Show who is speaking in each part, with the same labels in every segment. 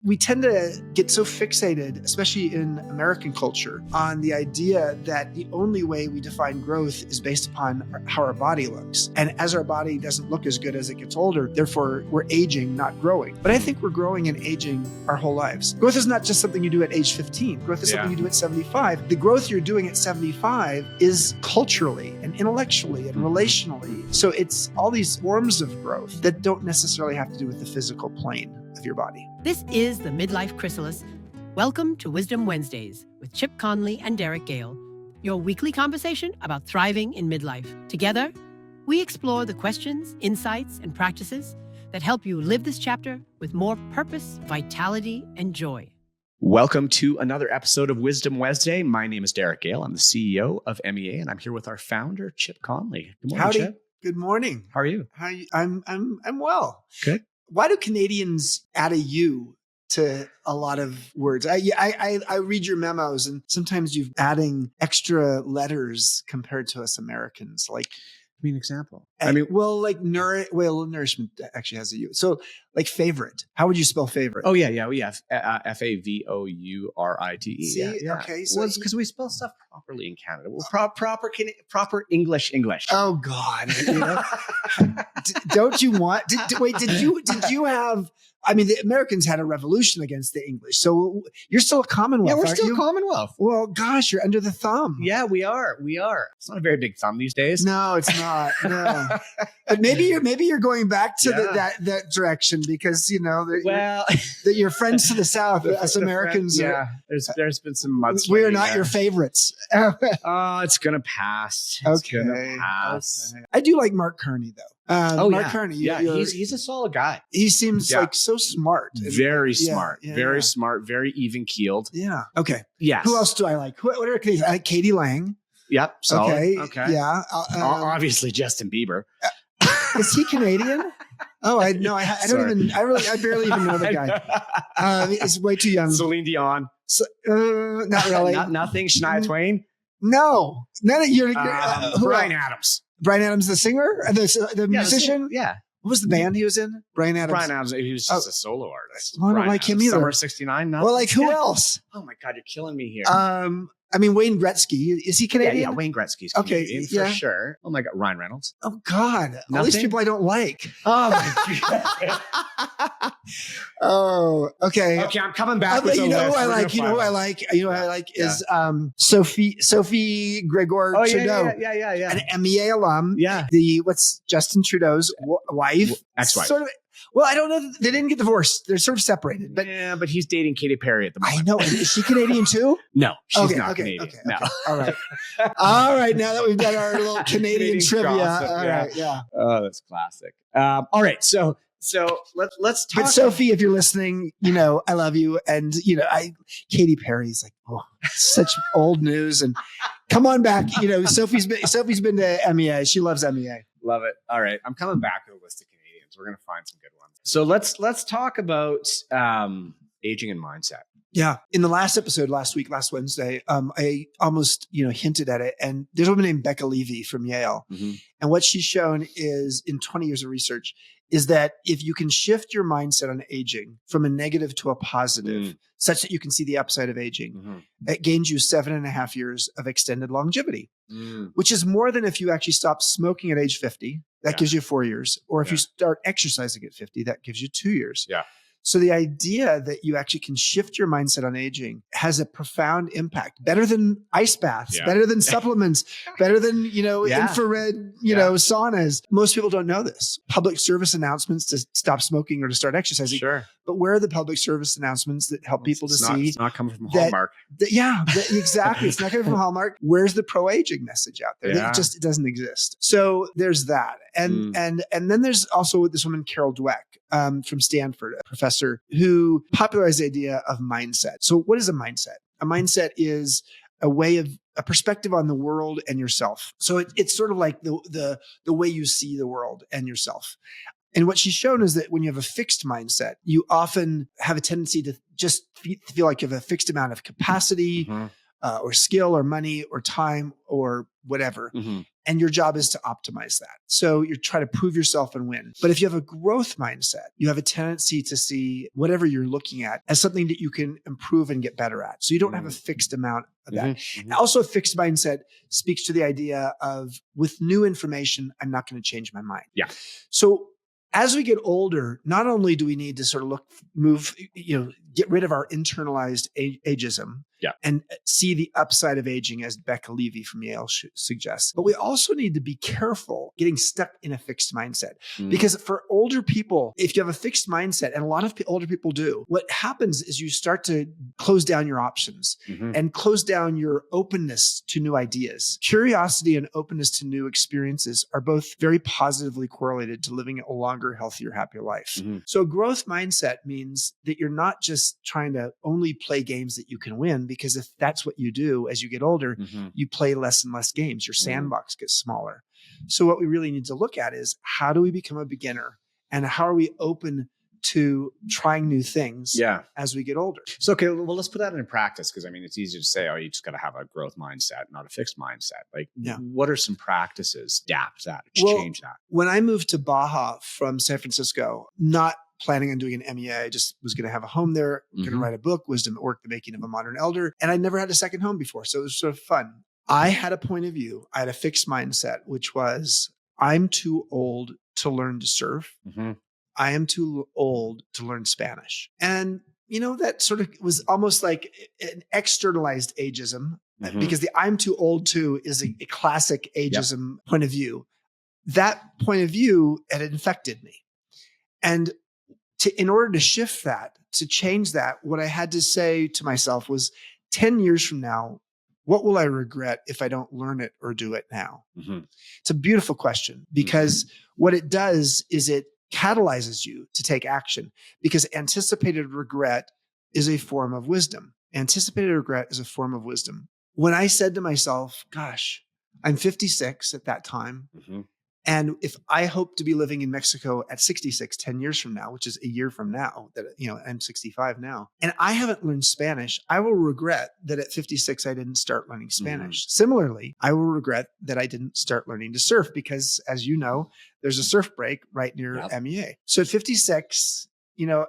Speaker 1: We tend to get so fixated, especially in American culture, on the idea that the only way we define growth is based upon how our body looks. And as our body doesn't look as good as it gets older, therefore we're aging, not growing. But I think we're growing and aging our whole lives. Growth is not just something you do at age 15. Growth is something you do at 75. The growth you're doing at 75 is culturally and intellectually and relationally. So it's all these forms of growth that don't necessarily have to do with the physical plane of your body.
Speaker 2: This is the Midlife Chrysalis. Welcome to Wisdom Wednesdays with Chip Conley and Derek Gale, your weekly conversation about thriving in midlife. Together, we explore the questions, insights, and practices that help you live this chapter with more purpose, vitality, and joy.
Speaker 3: Welcome to another episode of Wisdom Wednesday. My name is Derek Gale. I'm the CEO of MEA, and I'm here with our founder, Chip Conley. Good morning,
Speaker 1: Howdy.
Speaker 3: Chip.
Speaker 1: Good morning.
Speaker 3: How are you?
Speaker 1: I'm well.
Speaker 3: Good.
Speaker 1: Why do Canadians add a U to a lot of words? I read your memos, and sometimes you're adding extra letters compared to us Americans. Like,
Speaker 3: Give me an example.
Speaker 1: nourishment actually has a U. So, like favorite. How would you spell favorite?
Speaker 3: Oh, yeah. Favourite.
Speaker 1: See?
Speaker 3: Yeah.
Speaker 1: Okay.
Speaker 3: So it's because we spell stuff properly in Canada. We're proper English.
Speaker 1: Oh God. You know? Don't you want? Did you have? I mean, the Americans had a revolution against the English, so you're still a Commonwealth.
Speaker 3: Yeah, we're
Speaker 1: aren't
Speaker 3: still
Speaker 1: you?
Speaker 3: a Commonwealth.
Speaker 1: Well, gosh, you're under the thumb.
Speaker 3: Yeah, we are. It's not a very big thumb these days.
Speaker 1: No, it's not. No, but maybe you're going back to that direction because you know that you're friends to the south. Us Americans,
Speaker 3: there's been some mudslinging.
Speaker 1: We are not your favorites.
Speaker 3: Oh, it's gonna pass. Okay.
Speaker 1: I do like Mark Kearney though. Mark Kearney,
Speaker 3: he's a solid guy.
Speaker 1: He seems like so smart.
Speaker 3: Very smart. Very smart. Very even keeled.
Speaker 1: Yeah. Okay.
Speaker 3: Yes.
Speaker 1: Who else do I like? What are Canadians? I like Katie Lang.
Speaker 3: Yep. Solid.
Speaker 1: Okay. Yeah.
Speaker 3: Obviously Justin Bieber.
Speaker 1: Is he Canadian? Oh, I know. I barely even know the guy. He's way too young.
Speaker 3: Celine Dion.
Speaker 1: Not really.
Speaker 3: Nothing. Shania Twain.
Speaker 1: No. None of your.
Speaker 3: Brian Adams.
Speaker 1: Brian Adams, the singer, the musician.
Speaker 3: Yeah.
Speaker 1: What was the band he was in? Brian Adams.
Speaker 3: Brian Adams. He was just a solo artist.
Speaker 1: I don't like him either.
Speaker 3: Summer '69.
Speaker 1: Well, like who else?
Speaker 3: Oh my God, you're killing me here.
Speaker 1: I mean, Wayne Gretzky. Is he Canadian?
Speaker 3: Yeah, Wayne Gretzky's Canadian for sure. Oh my God, Ryan Reynolds.
Speaker 1: Oh God, all these people I don't like.
Speaker 3: Oh my God.
Speaker 1: Oh, okay.
Speaker 3: Okay, I'm coming back.
Speaker 1: You know who I like? You know who I like? You know who I like is Sophie Gregor Trudeau.
Speaker 3: Yeah.
Speaker 1: An MEA alum.
Speaker 3: Yeah.
Speaker 1: What's Justin Trudeau's wife?
Speaker 3: Ex-wife.
Speaker 1: Sort of. Well, I don't know. They didn't get divorced. They're sort of separated. But
Speaker 3: he's dating Katy Perry at the moment.
Speaker 1: I know. Is she Canadian too?
Speaker 3: No, she's not Canadian.
Speaker 1: Okay.
Speaker 3: No.
Speaker 1: All right. All right. Now that we've done our little Canadian trivia.
Speaker 3: Gossip,
Speaker 1: all right. Yeah.
Speaker 3: Oh, that's classic. All right. So let's talk.
Speaker 1: But Sophie, if you're listening, I love you. And, Katy Perry's like, such old news. And come on back. Sophie's been to MEA. She loves MEA.
Speaker 3: Love it. All right. I'm coming back to a list of Canadians. We're going to find some good ones. So let's talk about aging and mindset.
Speaker 1: Yeah. In the last episode, last Wednesday, I almost, hinted at it. And there's a woman named Becca Levy from Yale. Mm-hmm. And what she's shown is in 20 years of research is that if you can shift your mindset on aging from a negative to a positive, such that you can see the upside of aging, it gains you 7.5 years of extended longevity, which is more than if you actually stop smoking at age 50. That gives you 4 years. Or if you start exercising at 50, that gives you 2 years. Yeah. So the idea that you actually can shift your mindset on aging has a profound impact, better than ice baths, better than supplements, better than, infrared, saunas. Most people don't know this. Public service announcements to stop smoking or to start exercising. Sure. But where are the public service announcements that help people to see?
Speaker 3: It's not coming from Hallmark.
Speaker 1: Exactly. It's not coming from Hallmark. Where's the pro-aging message out there? Yeah. It doesn't exist. So there's that. And then there's also this woman, Carol Dweck, from Stanford, a professor who popularized the idea of mindset. So what is a mindset? A mindset is a perspective on the world and yourself. So it's sort of like the way you see the world and yourself. And what she's shown is that when you have a fixed mindset, you often have a tendency to just feel like you have a fixed amount of capacity, or skill or money or time or whatever. And your job is to optimize that. So you're trying to prove yourself and win. But if you have a growth mindset, you have a tendency to see whatever you're looking at as something that you can improve and get better at. So you don't have a fixed amount of that. And also a fixed mindset speaks to the idea of, with new information, I'm not going to change my mind.
Speaker 3: Yeah.
Speaker 1: So as we get older, not only do we need to sort of get rid of our internalized ageism and see the upside of aging, as Becca Levy from Yale suggests, but we also need to be careful getting stuck in a fixed mindset. Because for older people, if you have a fixed mindset, and a lot of older people do, what happens is you start to close down your options and close down your openness to new ideas. Curiosity and openness to new experiences are both very positively correlated to living a longer, healthier, happier life. So a growth mindset means that you're not just trying to only play games that you can win, because if that's what you do as you get older, you play less and less games. Your sandbox gets smaller. So what we really need to look at is, how do we become a beginner, and how are we open to trying new things as we get older?
Speaker 3: So, okay, well, let's put that into practice, because I mean, it's easy to say, oh, you just got to have a growth mindset, not a fixed mindset. Like, what are some practices, adapt that, change that?
Speaker 1: When I moved to Baja from San Francisco, not planning on doing an MEA, I just was going to have a home there, going to write a book, Wisdom at Work, The Making of a Modern Elder. And I'd never had a second home before. So it was sort of fun. I had a point of view. I had a fixed mindset, which was, I'm too old to learn to surf. I am too old to learn Spanish. And, that sort of was almost like an externalized ageism, because the I'm too old to is a classic ageism point of view. That point of view had infected me. And in order to shift that, to change that, what I had to say to myself was, 10 years from now, what will I regret if I don't learn it or do it now? It's a beautiful question, because what it does is it catalyzes you to take action, because anticipated regret is a form of wisdom. Anticipated regret is a form of wisdom. When I said to myself, gosh, I'm 56 at that time. And if I hope to be living in Mexico at 66, 10 years from now, which is a year from now, that, I'm 65 now, and I haven't learned Spanish, I will regret that at 56, I didn't start learning Spanish. Similarly, I will regret that I didn't start learning to surf, because, as you know, there's a surf break right near MEA. So at 56,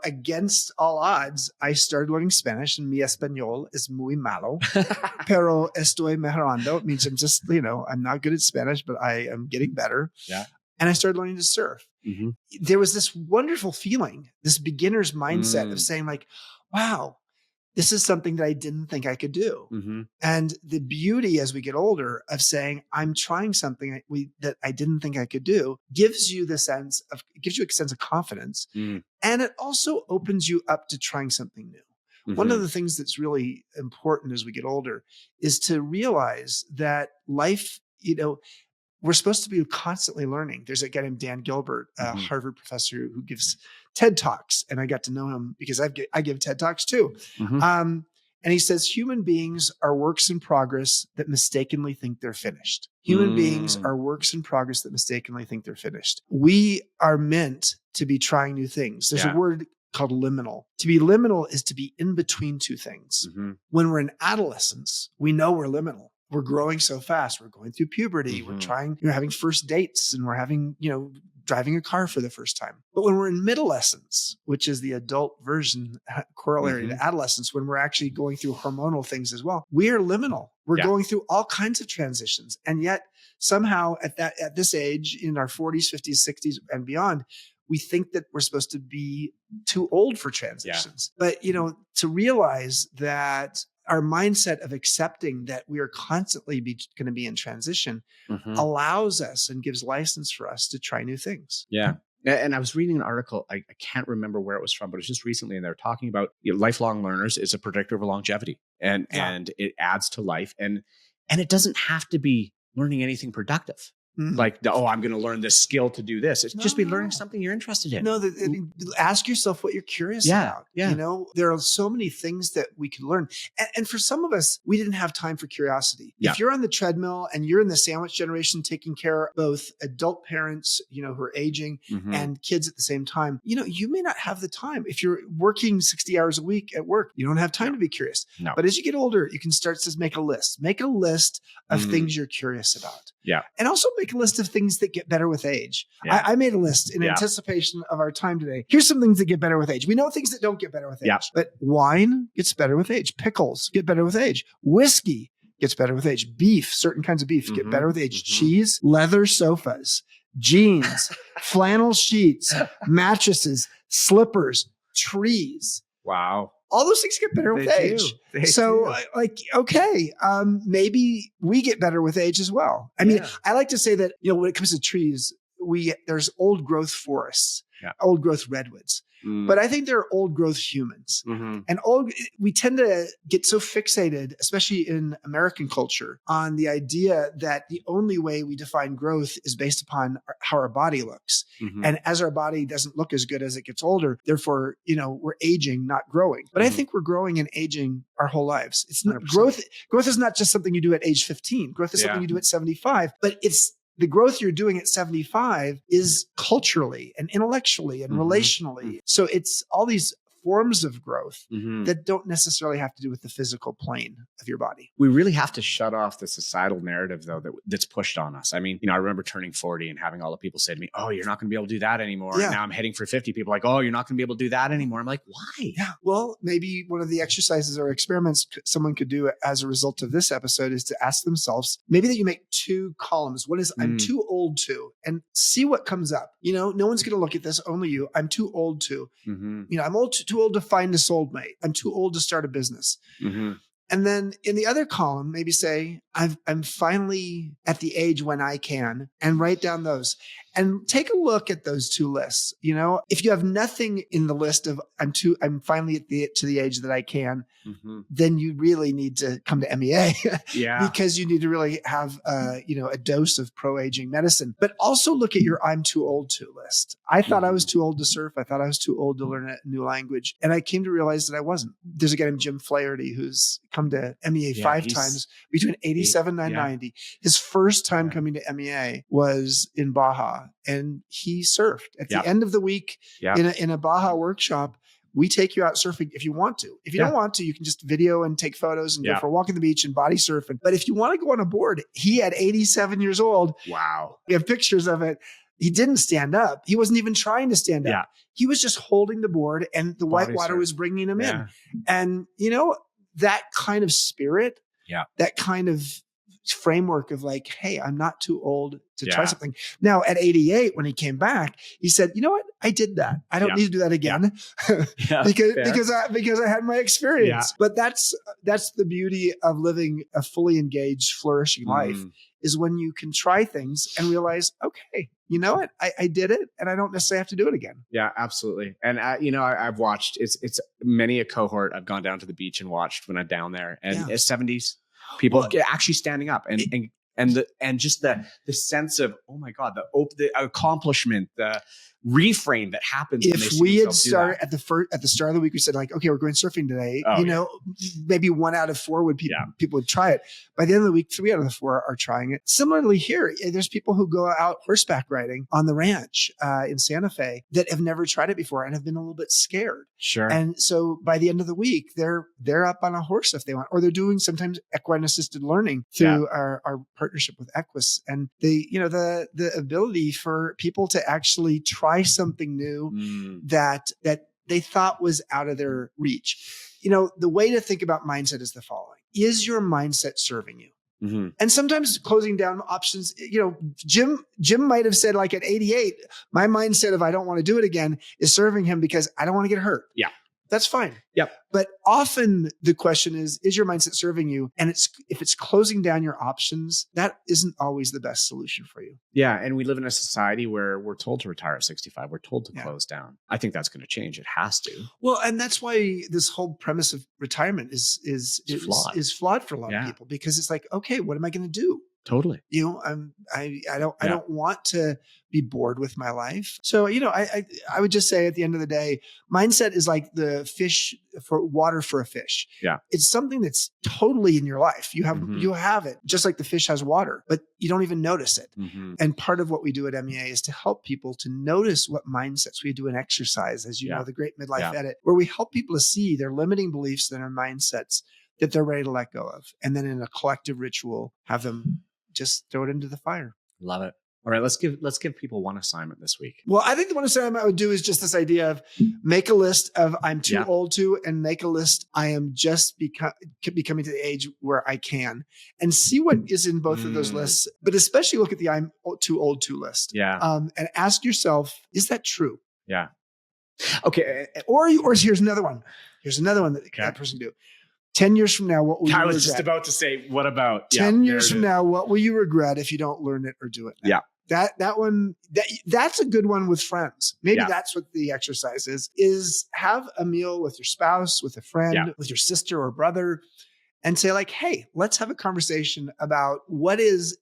Speaker 1: against all odds, I started learning Spanish, and mi español es muy malo, pero estoy mejorando. It means I'm just, I'm not good at Spanish, but I am getting better. And I started learning to surf. There was this wonderful feeling, this beginner's mindset of saying, like, wow, this is something that I didn't think I could do. And the beauty as we get older of saying, I'm trying something that I didn't think I could do, gives you a sense of confidence. And it also opens you up to trying something new. One of the things that's really important as we get older is to realize that life, we're supposed to be constantly learning. There's a guy named Dan Gilbert, a Harvard professor who gives TED Talks, and I got to know him because I give TED Talks too. And he says, human beings are works in progress that mistakenly think they're finished. Human beings are works in progress that mistakenly think they're finished. We are meant to be trying new things. There's a word called liminal. To be liminal is to be in between two things. When we're in adolescence, we know we're liminal. We're growing so fast. We're going through puberty. We're trying, having first dates, and we're having, driving a car for the first time. But when we're in midolescence, which is the adult version corollary to adolescence, when we're actually going through hormonal things as well, we are liminal. We're going through all kinds of transitions. And yet somehow at this age, in our 40s, 50s, 60s, and beyond, we think that we're supposed to be too old for transitions. But, to realize that our mindset of accepting that we are constantly going to be in transition allows us and gives license for us to try new things.
Speaker 3: Yeah. And I was reading an article, I can't remember where it was from, but it was just recently, and they were talking about lifelong learners is a predictor of longevity, and it adds to life. And it doesn't have to be learning anything productive. Like, I'm going to learn this skill to do this. It's just be learning something you're interested in.
Speaker 1: No, ask yourself what you're curious about.
Speaker 3: Yeah.
Speaker 1: There are so many things that we can learn. And for some of us, we didn't have time for curiosity.
Speaker 3: Yeah.
Speaker 1: If you're on the treadmill and you're in the sandwich generation, taking care of both adult parents, who are aging and kids at the same time, you may not have the time. If you're working 60 hours a week at work, you don't have time to be curious.
Speaker 3: No.
Speaker 1: But as you get older, you can start to make a list. Make a list of things you're curious about.
Speaker 3: Yeah.
Speaker 1: And also make a list of things that get better with age.
Speaker 3: Yeah.
Speaker 1: I made a list in anticipation of our time today. Here's some things that get better with age. We know things that don't get better with age, but wine gets better with age. Pickles get better with age. Whiskey gets better with age. Beef, certain kinds of beef get better with age. Cheese, leather sofas, jeans, flannel sheets, mattresses, slippers, trees.
Speaker 3: Wow.
Speaker 1: All those things get better with age. So maybe we get better with age as well. I mean, I like to say that, when it comes to trees, there's old growth forests, old growth redwoods. But I think there are old growth humans. And we tend to get so fixated, especially in American culture, on the idea that the only way we define growth is based upon how our body looks. And as our body doesn't look as good as it gets older, therefore, we're aging, not growing. But I think we're growing and aging our whole lives. It's not growth. Growth is not just something you do at age 15. Growth is something you do at 75, but the growth you're doing at 75 is culturally and intellectually and relationally. So it's all these forms of growth that don't necessarily have to do with the physical plane of your body.
Speaker 3: We really have to shut off the societal narrative, though, that's pushed on us. I mean, I remember turning 40 and having all the people say to me, "Oh, you're not going to be able to do that anymore."
Speaker 1: Yeah.
Speaker 3: And now I'm heading for 50. People are like, "Oh, you're not going to be able to do that anymore." I'm like, why?
Speaker 1: Yeah. Well, maybe one of the exercises or experiments someone could do as a result of this episode is to ask themselves, maybe that you make 2 columns. One is I'm too old to, and see what comes up. No one's going to look at this, only you. I'm too old to. I'm too old to find a soulmate. I'm too old to start a business. And then in the other column, maybe say, I'm finally at the age when I can, and write down those. And take a look at those 2 lists. If you have nothing in the list of I'm finally to the age that I can, then you really need to come to MEA because you need to really have a dose of pro-aging medicine. But also look at your I'm too old to list. I thought I was too old to surf. I thought I was too old to learn a new language. And I came to realize that I wasn't. There's a guy named Jim Flaherty who's come to MEA 5 times between 87 and 90. His first time coming to MEA was in Baja. And he surfed at the end of the week in a Baja workshop. We take you out surfing if you want to. If you don't want to, you can just video and take photos and go for a walk on the beach and body surfing. But if you want to go on a board, he at 87 years old.
Speaker 3: Wow.
Speaker 1: We have pictures of it. He didn't stand up. He wasn't even trying to stand up. He was just holding the board and the white water was bringing him in. And that kind of spirit, that kind of framework of like, hey, I'm not too old to try something. Now at 88, when he came back, he said, you know what? I did that. I don't need to do that again because I had my experience. But that's the beauty of living a fully engaged, flourishing life is when you can try things and realize, okay, you know what? I did it and I don't necessarily have to do it again.
Speaker 3: Yeah, absolutely. And I've watched, it's many a cohort I've gone down to the beach and watched when I'm down there, and 70s people actually standing up and just the sense of, oh my God, the accomplishment, the reframe that happens.
Speaker 1: If we had started at the start of the week, we said like, okay, we're going surfing today. Maybe 1 out of 4 people would try it. By the end of the week, 3 out of the 4 are trying it. Similarly here, there's people who go out horseback riding on the ranch in Santa Fe that have never tried it before and have been a little bit scared.
Speaker 3: Sure.
Speaker 1: And so by the end of the week, they're up on a horse if they want, or they're doing sometimes equine assisted learning through our partnership with Equus. And the ability for people to actually try something new that they thought was out of their reach. The way to think about mindset is the following. Is your mindset serving you? And sometimes closing down options, Jim might have said like at 88, my mindset of I don't want to do it again is serving him because I don't want to get hurt. Yeah. That's fine.
Speaker 3: Yep.
Speaker 1: But often the question is your mindset serving you? And if it's closing down your options, that isn't always the best solution for you.
Speaker 3: Yeah. And we live in a society where we're told to retire at 65. We're told to close down. I think that's going to change. It has to.
Speaker 1: Well, and that's why this whole premise of retirement is flawed for a lot of people, because it's like, okay, what am I going to do?
Speaker 3: Totally.
Speaker 1: You know, I don't want to be bored with my life. So, you know, I would just say at the end of the day, mindset is like the fish for water for a fish.
Speaker 3: Yeah.
Speaker 1: It's something that's totally in your life. You have it just like the fish has water, but you don't even notice it. And part of what we do at MEA is to help people to notice what mindsets. We do an exercise, as you know, the Great Midlife Edit, where we help people to see their limiting beliefs and their mindsets that they're ready to let go of. And then in a collective ritual, have them just throw it into the fire.
Speaker 3: Love it. All right, let's give people one assignment this week.
Speaker 1: Well, I think the one assignment I would do is just this idea of make a list of I'm too old to, and make a list I am just becoming to the age where I can, and see what is in both of those lists. But especially look at the I'm too old to list.
Speaker 3: Yeah.
Speaker 1: And ask yourself, is that true?
Speaker 3: Yeah. Okay.
Speaker 1: Or here's another one. Here's another one that person can do. 10 years from now, what will you regret?
Speaker 3: I was just about to say, what about
Speaker 1: 10 years from now, what will you regret if you don't learn it or do it now?
Speaker 3: Yeah.
Speaker 1: That one, that's a good one with friends. Maybe that's what the exercise is have a meal with your spouse, with a friend, with your sister or brother, and say like, hey, let's have a conversation about what it is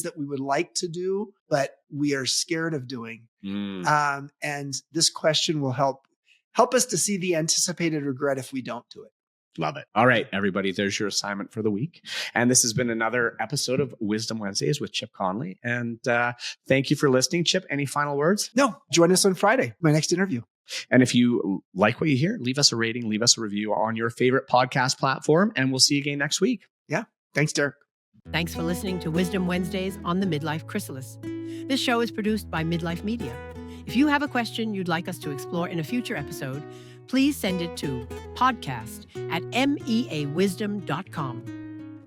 Speaker 1: that we would like to do, but we are scared of doing. And this question will help us to see the anticipated regret if we don't do it.
Speaker 3: Love it. All right, everybody, there's your assignment for the week. And this has been another episode of Wisdom Wednesdays with Chip Conley. And thank you for listening. Chip, any final words?
Speaker 1: No. Join us on Friday, my next interview.
Speaker 3: And if you like what you hear, leave us a rating, leave us a review on your favorite podcast platform, and we'll see you again next week.
Speaker 1: Yeah. Thanks, Derek.
Speaker 2: Thanks for listening to Wisdom Wednesdays on the Midlife Chrysalis. This show is produced by Midlife Media. If you have a question you'd like us to explore in a future episode, please send it to podcast@meawisdom.com.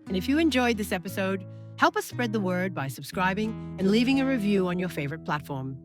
Speaker 2: And if you enjoyed this episode, help us spread the word by subscribing and leaving a review on your favorite platform.